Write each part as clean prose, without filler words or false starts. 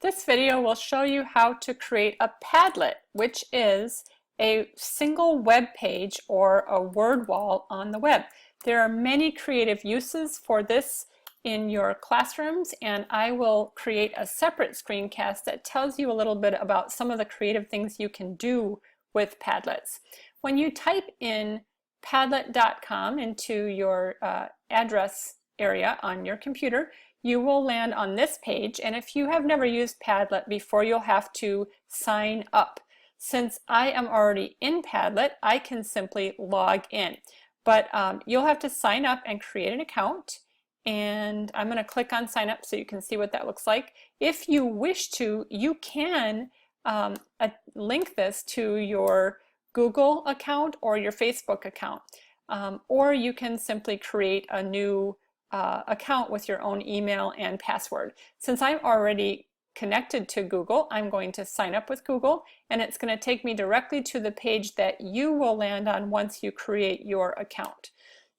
This video will show you how to create a Padlet, which is a single web page or a word wall on the web. There are many creative uses for this in your classrooms, and I will create a separate screencast that tells you a little bit about some of the creative things you can do with Padlets. When you type in padlet.com into your address area on your computer, you will land on this page, and if you have never used Padlet before, you'll have to sign up. Since I am already in Padlet, I can simply log in, but you'll have to sign up and create an account, and I'm going to click on sign up so you can see what that looks like. If you wish to, you can link this to your Google account or your Facebook account, or you can simply create a new account with your own email and password. Since I'm already connected to Google, I'm going to sign up with Google, and it's going to take me directly to the page that you will land on once you create your account.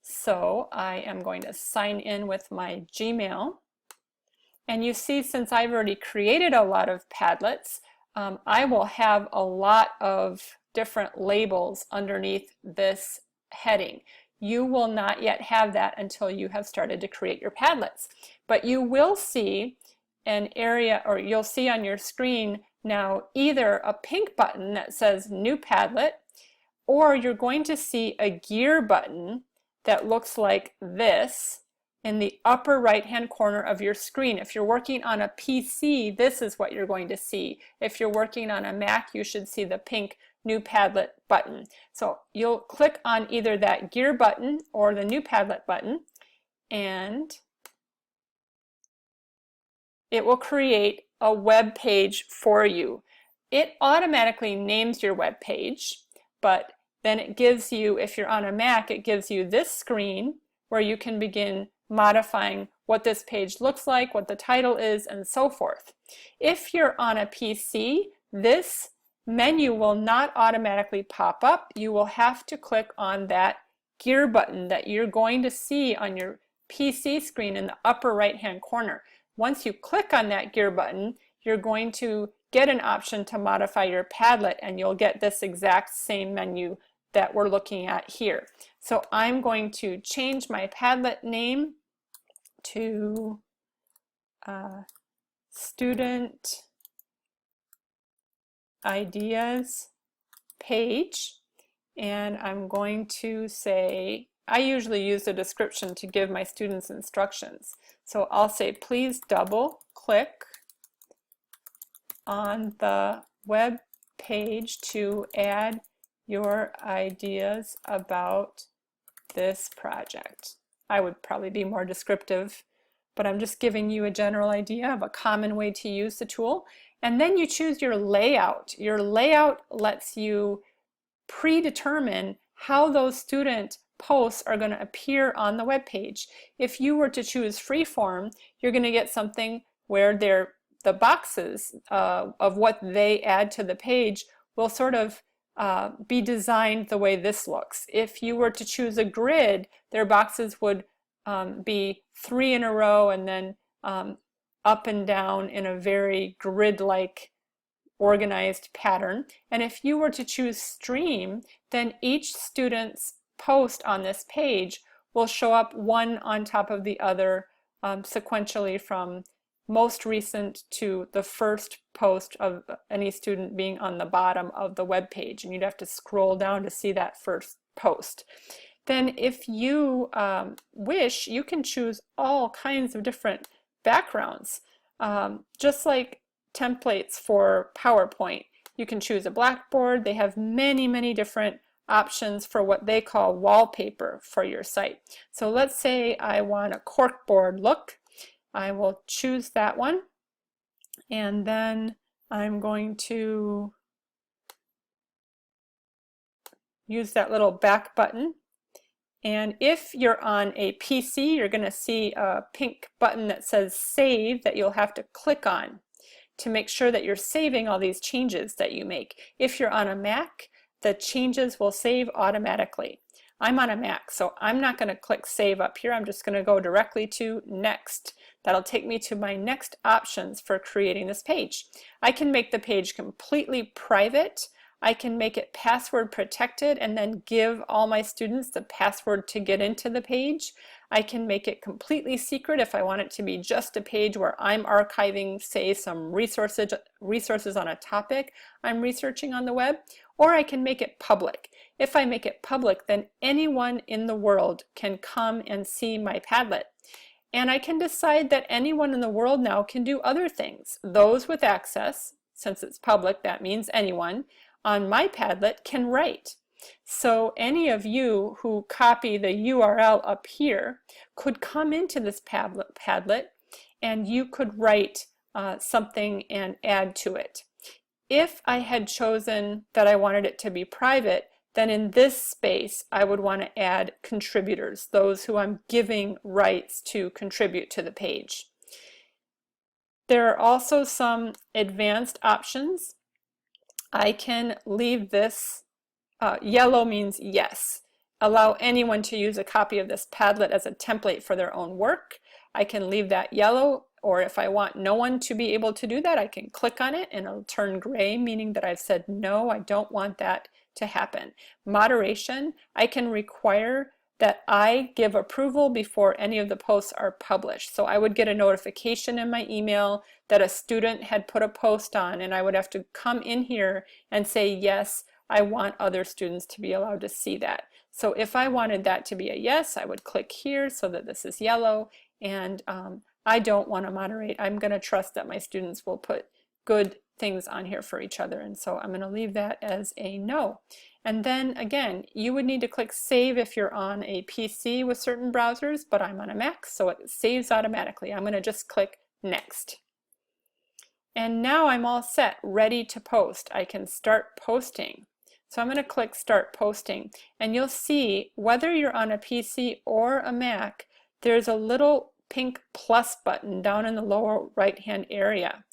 So I am going to sign in with my Gmail, and you see, since I've already created a lot of Padlets, I will have a lot of different labels underneath this heading. You will not yet have that until you have started to create your Padlets. But you will see an area, or you'll see on your screen now either a pink button that says New Padlet, or you're going to see a gear button that looks like this in the upper right hand corner of your screen. If you're working on a PC, this is what you're going to see. If you're working on a Mac, you should see the pink New Padlet button. So you'll click on either that gear button or the New Padlet button, and it will create a web page for you. It automatically names your web page, but then it gives you, if you're on a Mac, it gives you this screen where you can begin modifying what this page looks like, what the title is, and so forth. If you're on a PC, this menu will not automatically pop up. You will have to click on that gear button that you're going to see on your PC screen in the upper right hand corner. Once you click on that gear button, you're going to get an option to modify your Padlet, and you'll get this exact same menu that we're looking at here. So I'm going to change my Padlet name to Student Ideas page, and I'm going to say, I usually use a description to give my students instructions. So I'll say, please double click on the web page to add your ideas about this project. I would probably be more descriptive, but I'm just giving you a general idea of a common way to use the tool. And then you choose your layout. Your layout lets you predetermine how those student posts are going to appear on the web page. If you were to choose freeform, you're going to get something where the boxes of what they add to the page will sort of be designed the way this looks. If you were to choose a grid, their boxes would be 3 in a row and then up and down in a very grid-like organized pattern. And if you were to choose stream, then each student's post on this page will show up one on top of the other sequentially from most recent to the first post of any student being on the bottom of the web page, and you'd have to scroll down to see that first post. Then if you wish, you can choose all kinds of different backgrounds, just like templates for PowerPoint. You can choose a blackboard. They have many different options for what they call wallpaper for your site. So let's say I want a corkboard look. I will choose that one, and then I'm going to use that little back button. And if you're on a PC, you're going to see a pink button that says Save that you'll have to click on to make sure that you're saving all these changes that you make. If you're on a Mac, the changes will save automatically. I'm on a Mac, so I'm not going to click Save up here. I'm just going to go directly to Next. That'll take me to my next options for creating this page. I can make the page completely private. I can make it password protected and then give all my students the password to get into the page. I can make it completely secret if I want it to be just a page where I'm archiving, say, some resources on a topic I'm researching on the web, or I can make it public. If I make it public, then anyone in the world can come and see my Padlet. And I can decide that anyone in the world now can do other things. Those with access, since it's public, that means anyone, on my Padlet can write. So any of you who copy the URL up here could come into this Padlet and you could write something and add to it. If I had chosen that I wanted it to be private, then in this space I would want to add contributors, those who I'm giving rights to contribute to the page. There are also some advanced options. I can leave this, yellow means yes. Allow anyone to use a copy of this Padlet as a template for their own work. I can leave that yellow, or if I want no one to be able to do that, I can click on it and it'll turn gray, meaning that I've said no, I don't want that to happen. Moderation, I can require that I give approval before any of the posts are published. So I would get a notification in my email that a student had put a post on, and I would have to come in here and say, yes, I want other students to be allowed to see that. So if I wanted that to be a yes, I would click here so that this is yellow, and I don't want to moderate. I'm going to trust that my students will put good things on here for each other, and so I'm going to leave that as a no. And then again, you would need to click Save if you're on a PC with certain browsers, but I'm on a Mac, so it saves automatically. I'm going to just click Next. And now I'm all set, ready to post. I can start posting. So I'm going to click Start Posting, and you'll see whether you're on a PC or a Mac, there's a little pink plus button down in the lower right hand area.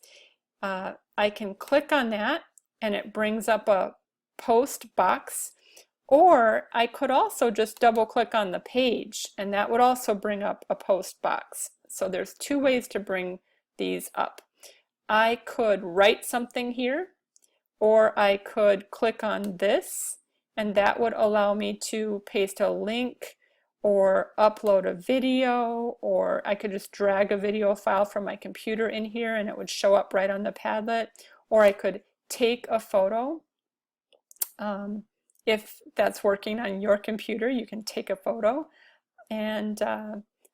I can click on that and it brings up a post box, or I could also just double click on the page and that would also bring up a post box. So there's two ways to bring these up. I could write something here, or I could click on this and that would allow me to paste a link or upload a video, or I could just drag a video file from my computer in here and it would show up right on the Padlet, or I could take a photo. If that's working on your computer, you can take a photo. And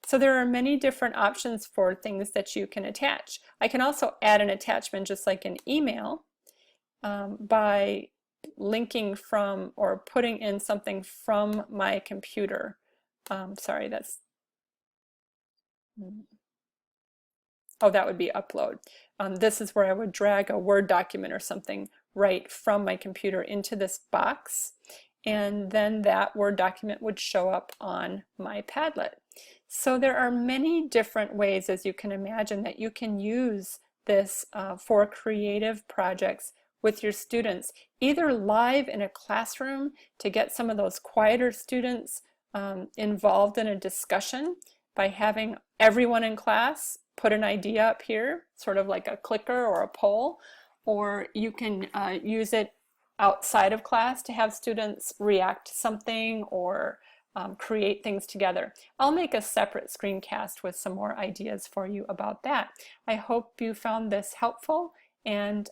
so there are many different options for things that you can attach. I can also add an attachment just like an email by linking from or putting in something from my computer. Sorry, that's, oh, that would be upload. This is where I would drag a Word document or something right from my computer into this box, and then that Word document would show up on my Padlet. So there are many different ways, as you can imagine, that you can use this for creative projects with your students, either live in a classroom to get some of those quieter students involved in a discussion by having everyone in class put an idea up here, sort of like a clicker or a poll, or you can use it outside of class to have students react to something or create things together. I'll make a separate screencast with some more ideas for you about that. I hope you found this helpful and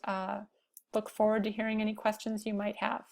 look forward to hearing any questions you might have.